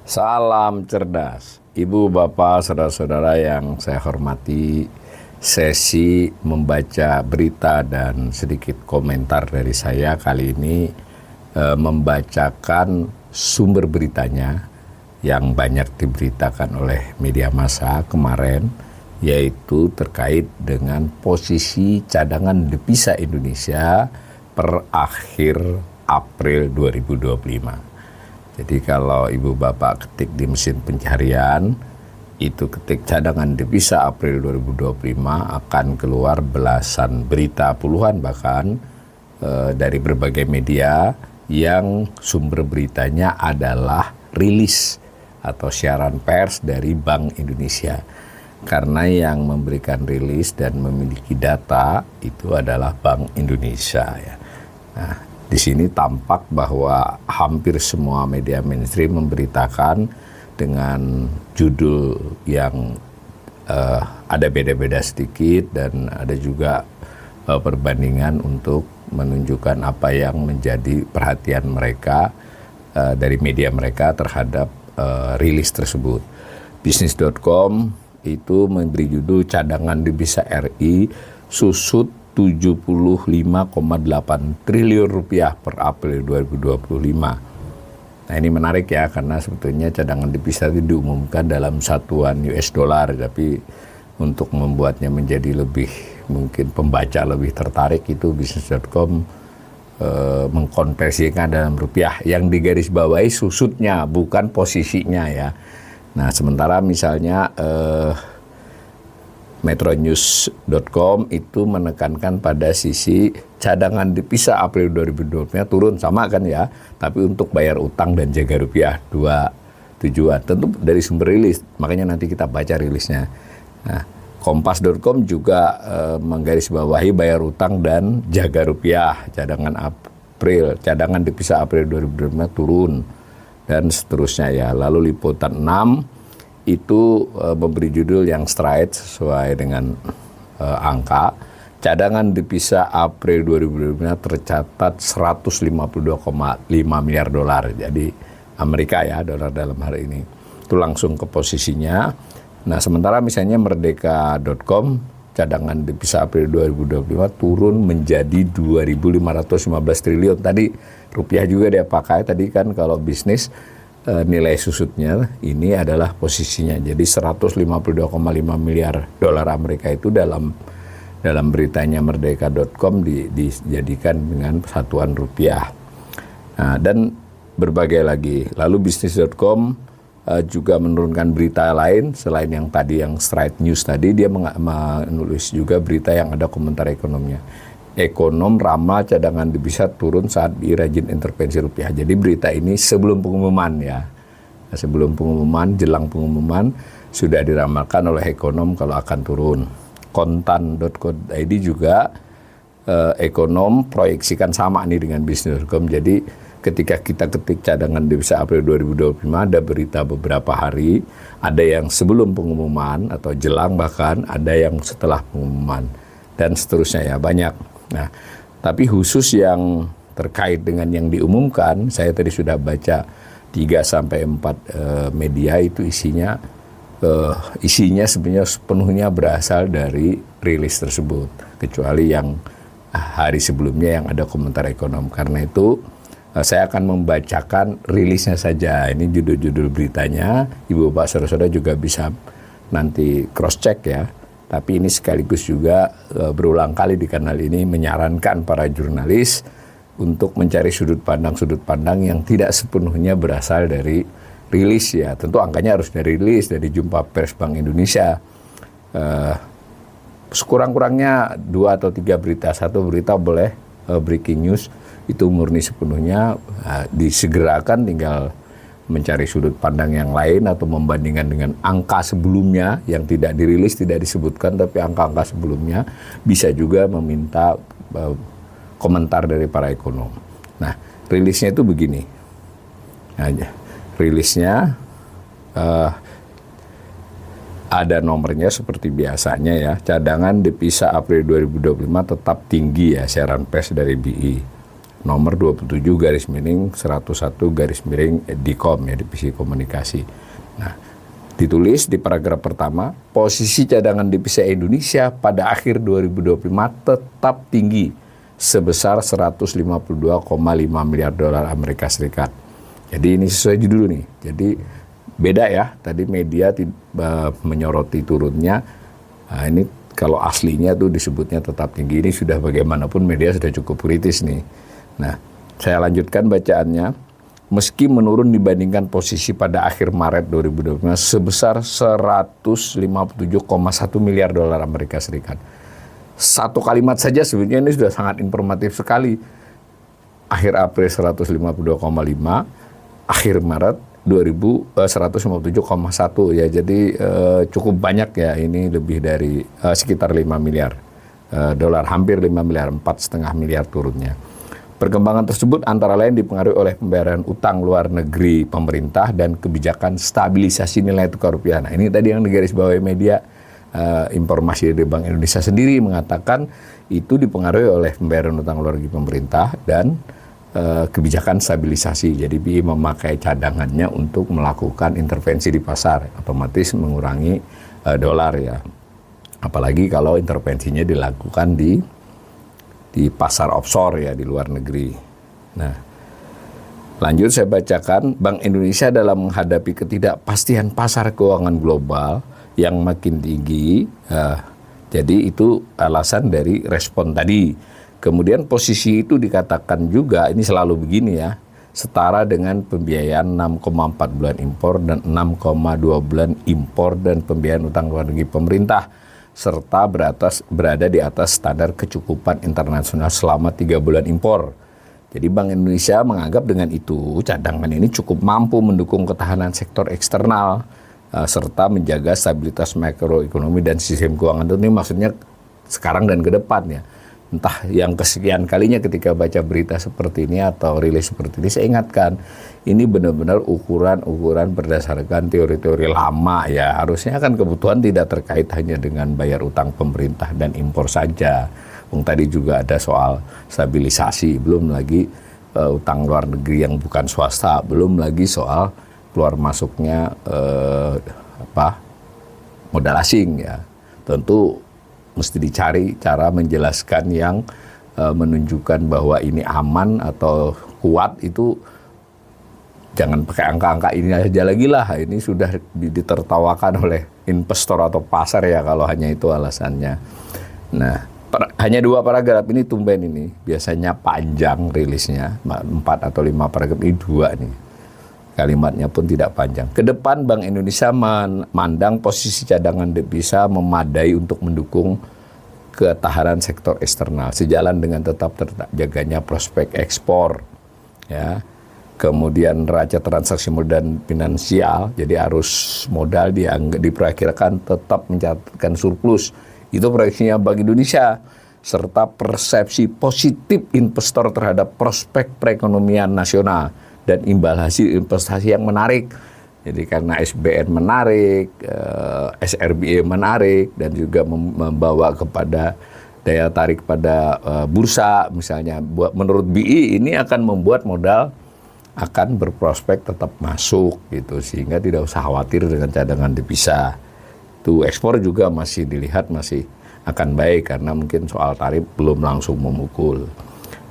Salam cerdas, Ibu, Bapak, saudara-saudara yang saya hormati. Sesi membaca berita dan sedikit komentar dari saya kali ini membacakan sumber beritanya yang banyak diberitakan oleh media massa kemarin, yaitu terkait dengan posisi cadangan devisa Indonesia per akhir April 2025. Jadi kalau Ibu Bapak ketik di mesin pencarian, itu ketik cadangan devisa April 2025, akan keluar belasan berita, puluhan bahkan, dari berbagai media yang sumber beritanya adalah rilis atau siaran pers dari Bank Indonesia. Karena yang memberikan rilis dan memiliki data itu adalah Bank Indonesia, ya. Nah, di sini tampak bahwa hampir semua media mainstream memberitakan dengan judul yang ada beda-beda sedikit, dan ada juga perbandingan untuk menunjukkan apa yang menjadi perhatian mereka dari media mereka terhadap rilis tersebut. Bisnis.com itu memberi judul cadangan devisa RI susut 75,8 triliun rupiah per April 2025. Nah, ini menarik ya, karena sebetulnya cadangan devisa itu diumumkan dalam satuan US dollar, tapi untuk membuatnya menjadi lebih, mungkin pembaca lebih tertarik, itu Bisnis.com mengkonversikan dalam rupiah, yang digarisbawahi susutnya, bukan posisinya, ya. Nah, sementara misalnya Metronews.com itu menekankan pada sisi cadangan devisa April 2020 turun, sama kan ya, tapi untuk bayar utang dan jaga rupiah, dua tujuan. Tentu dari sumber rilis, makanya nanti kita baca rilisnya. Nah, Kompas.com juga menggarisbawahi bayar utang dan jaga rupiah, cadangan devisa April 2025 turun, dan seterusnya ya. Lalu Liputan 6 itu memberi judul yang straight sesuai dengan angka. Cadangan devisa April 2025 tercatat 152,5 miliar dolar. Jadi Amerika ya, dolar dalam hal ini. Itu langsung ke posisinya. Nah, sementara misalnya Merdeka.com, cadangan devisa April 2025 turun menjadi 2.515 triliun. Tadi rupiah juga dia pakai, tadi kan kalau bisnis nilai susutnya ini adalah posisinya. Jadi 152,5 miliar dolar Amerika itu dalam beritanya Merdeka.com dijadikan dengan satuan rupiah. Nah, dan berbagai lagi. Lalu Bisnis.com juga menurunkan berita lain selain yang tadi, yang straight news tadi. Dia menulis juga berita yang ada komentar ekonominya. Ekonom ramal cadangan devisa turun saat dirajin intervensi rupiah. Jadi berita ini sebelum pengumuman ya. Sebelum pengumuman, jelang pengumuman sudah diramalkan oleh ekonom kalau akan turun. Kontan.co.id juga ekonom proyeksikan sama nih dengan Bisnis.com. Jadi ketika kita ketik cadangan devisa April 2025, ada berita beberapa hari, ada yang sebelum pengumuman atau jelang, bahkan ada yang setelah pengumuman, dan seterusnya ya, banyak. Nah, tapi khusus yang terkait dengan yang diumumkan, saya tadi sudah baca 3-4 media itu isinya sebenarnya sepenuhnya berasal dari rilis tersebut, kecuali yang hari sebelumnya yang ada komentar ekonom. Karena itu saya akan membacakan rilisnya saja. Ini judul-judul beritanya, Ibu Bapak saudara-saudara juga bisa nanti cross check ya. Tapi ini sekaligus juga berulang kali di kanal ini menyarankan para jurnalis untuk mencari sudut pandang yang tidak sepenuhnya berasal dari rilis ya. Tentu angkanya harus dari rilis, dari jumpa pers Bank Indonesia. Sekurang-kurangnya 2 atau 3 berita, 1 berita boleh breaking news, itu murni sepenuhnya disegerakan, tinggal mencari sudut pandang yang lain atau membandingkan dengan angka sebelumnya yang tidak dirilis, tidak disebutkan, tapi angka-angka sebelumnya. Bisa juga meminta komentar dari para ekonom. Nah, rilisnya itu begini. Nah, rilisnya ada nomornya seperti biasanya ya. Cadangan devisa April 2025 tetap tinggi ya, siaran pers dari BI. Nomor 27/101/DIKOM ya, Divisi Komunikasi. Nah, ditulis di paragraf pertama, posisi cadangan devisa Indonesia pada akhir 2025 tetap tinggi sebesar 152,5 miliar dolar Amerika Serikat. Jadi ini sesuai judul nih. Jadi beda ya, tadi media menyoroti turunnya. Nah, ini kalau aslinya tuh disebutnya tetap tinggi. Ini sudah bagaimanapun media sudah cukup kritis nih. Nah, saya lanjutkan bacaannya. Meski menurun dibandingkan posisi pada akhir Maret 2025 sebesar 157,1 miliar dolar Amerika Serikat. Satu kalimat saja sebenarnya ini sudah sangat informatif sekali. Akhir April 152,5, akhir Maret 157,1 ya. Jadi cukup banyak ya, ini lebih dari sekitar 5 miliar dolar, hampir 5 miliar, 4,5 miliar turunnya. Perkembangan tersebut antara lain dipengaruhi oleh pembayaran utang luar negeri pemerintah dan kebijakan stabilisasi nilai tukar rupiah. Nah, ini tadi yang digarisbawahi media, informasi dari Bank Indonesia sendiri mengatakan itu dipengaruhi oleh pembayaran utang luar negeri pemerintah dan kebijakan stabilisasi. Jadi BI memakai cadangannya untuk melakukan intervensi di pasar, otomatis mengurangi dolar ya. Apalagi kalau intervensinya dilakukan di pasar offshore ya, di luar negeri. Nah, lanjut saya bacakan, Bank Indonesia dalam menghadapi ketidakpastian pasar keuangan global yang makin tinggi, jadi itu alasan dari respon tadi. Kemudian posisi itu dikatakan juga, ini selalu begini ya, setara dengan pembiayaan 6,4 bulan impor dan 6,2 bulan impor dan pembiayaan utang luar negeri pemerintah, serta berada di atas standar kecukupan internasional selama 3 bulan impor. Jadi Bank Indonesia menganggap dengan itu cadangan ini cukup mampu mendukung ketahanan sektor eksternal serta menjaga stabilitas makroekonomi dan sistem keuangan. Ini maksudnya sekarang dan ke depan ya. Entah yang kesekian kalinya ketika baca berita seperti ini atau rilis seperti ini, saya ingatkan, ini benar-benar ukuran-ukuran berdasarkan teori-teori lama ya. Harusnya kan kebutuhan tidak terkait hanya dengan bayar utang pemerintah dan impor saja. Tadi juga ada soal stabilisasi, belum lagi utang luar negeri yang bukan swasta, belum lagi soal keluar masuknya modal asing ya. Tentu mesti dicari cara menjelaskan yang menunjukkan bahwa ini aman atau kuat. Itu jangan pakai angka-angka ini aja lagi lah. Ini sudah ditertawakan oleh investor atau pasar ya kalau hanya itu alasannya. Nah, hanya 2 paragraf ini tumben ini. Biasanya panjang rilisnya, 4 atau 5 paragraf, ini 2 nih. Kalimatnya pun tidak panjang. Kedepan Bank Indonesia memandang posisi cadangan devisa memadai untuk mendukung ketahanan sektor eksternal sejalan dengan tetap terjaganya prospek ekspor ya. Kemudian neraca transaksi modal dan finansial, jadi arus modal diperkirakan tetap mencatatkan surplus. Itu proyeksinya Bank Indonesia, serta persepsi positif investor terhadap prospek perekonomian nasional dan imbal hasil investasi yang menarik. Jadi karena SBN menarik, SRBA menarik, dan juga membawa kepada daya tarik pada bursa misalnya. Menurut BI ini akan membuat modal akan berprospek tetap masuk gitu, sehingga tidak usah khawatir dengan cadangan devisa. Itu ekspor juga masih dilihat masih akan baik karena mungkin soal tarif belum langsung memukul.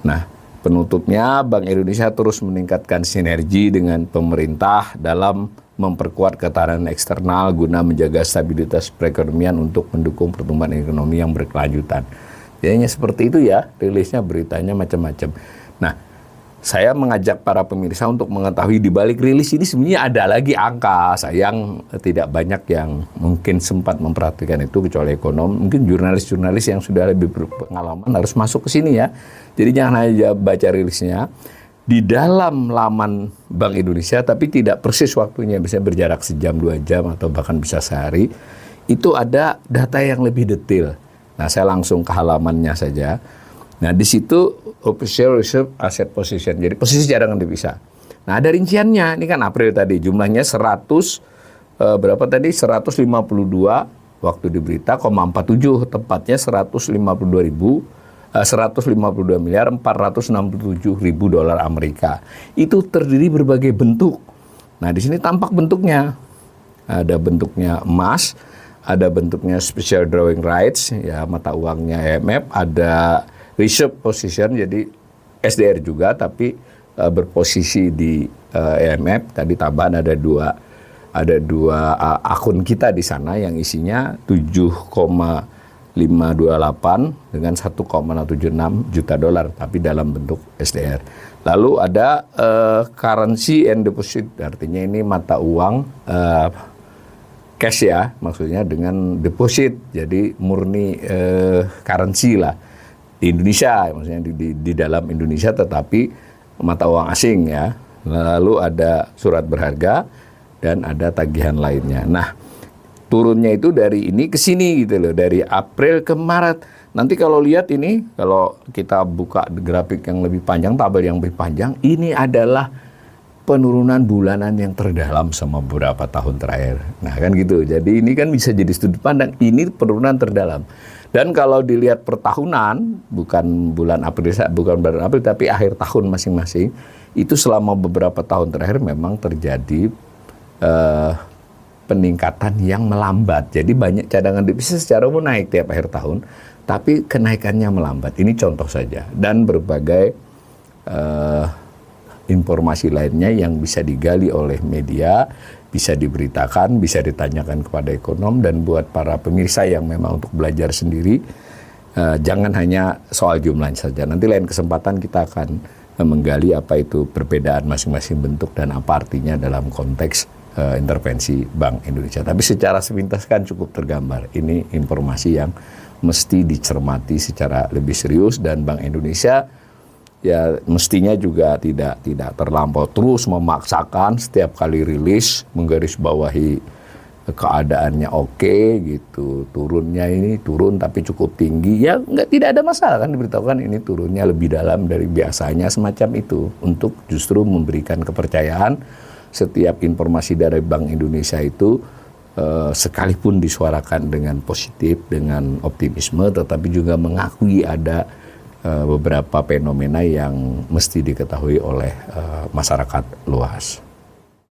Nah, penutupnya, Bank Indonesia terus meningkatkan sinergi dengan pemerintah dalam memperkuat ketahanan eksternal guna menjaga stabilitas perekonomian untuk mendukung pertumbuhan ekonomi yang berkelanjutan. Jadinya seperti itu ya, rilisnya, beritanya macam-macam. Nah, saya mengajak para pemirsa untuk mengetahui di balik rilis ini sebenarnya ada lagi angka. Sayang tidak banyak yang mungkin sempat memperhatikan itu kecuali ekonom. Mungkin jurnalis-jurnalis yang sudah lebih berpengalaman harus masuk ke sini ya. Jadi jangan hanya baca rilisnya di dalam laman Bank Indonesia, tapi tidak persis waktunya, bisa berjarak sejam, 2 jam, atau bahkan bisa sehari. Itu ada data yang lebih detail. Nah, saya langsung ke halamannya saja. Nah, di situ official reserve asset position, jadi posisi cadangan devisa. Nah, ada rinciannya. Ini kan April tadi, jumlahnya 100 berapa tadi 152 waktu di berita, 47 tepatnya 152 miliar 467 ribu dolar Amerika. Itu terdiri berbagai bentuk. Nah, di sini tampak bentuknya. Ada bentuknya emas, ada bentuknya special drawing rights, ya mata uangnya IMF, ada reserve position, jadi SDR juga, tapi berposisi di IMF. Tadi tambahan ada dua akun kita di sana yang isinya 7,528 dengan 1,76 juta dolar, tapi dalam bentuk SDR. Lalu ada currency and deposit, artinya ini mata uang cash ya, maksudnya dengan deposit, jadi murni currency lah di Indonesia, maksudnya di dalam Indonesia tetapi mata uang asing ya. Lalu ada surat berharga dan ada tagihan lainnya. Nah, turunnya itu dari ini ke sini gitu loh, dari April ke Maret. Nanti kalau lihat ini, kalau kita buka grafik yang lebih panjang, tabel yang lebih panjang, ini adalah penurunan bulanan yang terdalam sama beberapa tahun terakhir. Nah kan gitu, jadi ini kan bisa jadi studi pandang, ini penurunan terdalam. Dan kalau dilihat per tahunan, bukan bulan April, tapi akhir tahun masing-masing, itu selama beberapa tahun terakhir memang terjadi peningkatan yang melambat. Jadi banyak cadangan devisa secara umum naik tiap akhir tahun, tapi kenaikannya melambat. Ini contoh saja. Dan berbagai informasi lainnya yang bisa digali oleh media, bisa diberitakan, bisa ditanyakan kepada ekonom, dan buat para pemirsa yang memang untuk belajar sendiri, jangan hanya soal jumlahnya saja. Nanti lain kesempatan kita akan menggali apa itu perbedaan masing-masing bentuk dan apa artinya dalam konteks intervensi Bank Indonesia. Tapi secara sepintas kan cukup tergambar. Ini informasi yang mesti dicermati secara lebih serius, dan Bank Indonesia ya mestinya juga tidak terlampau terus memaksakan setiap kali rilis menggarisbawahi keadaannya oke gitu, turunnya ini turun tapi cukup tinggi, ya tidak ada masalah kan diberitahukan ini turunnya lebih dalam dari biasanya, semacam itu, untuk justru memberikan kepercayaan setiap informasi dari Bank Indonesia itu sekalipun disuarakan dengan positif, dengan optimisme, tetapi juga mengakui ada beberapa fenomena yang mesti diketahui oleh masyarakat luas.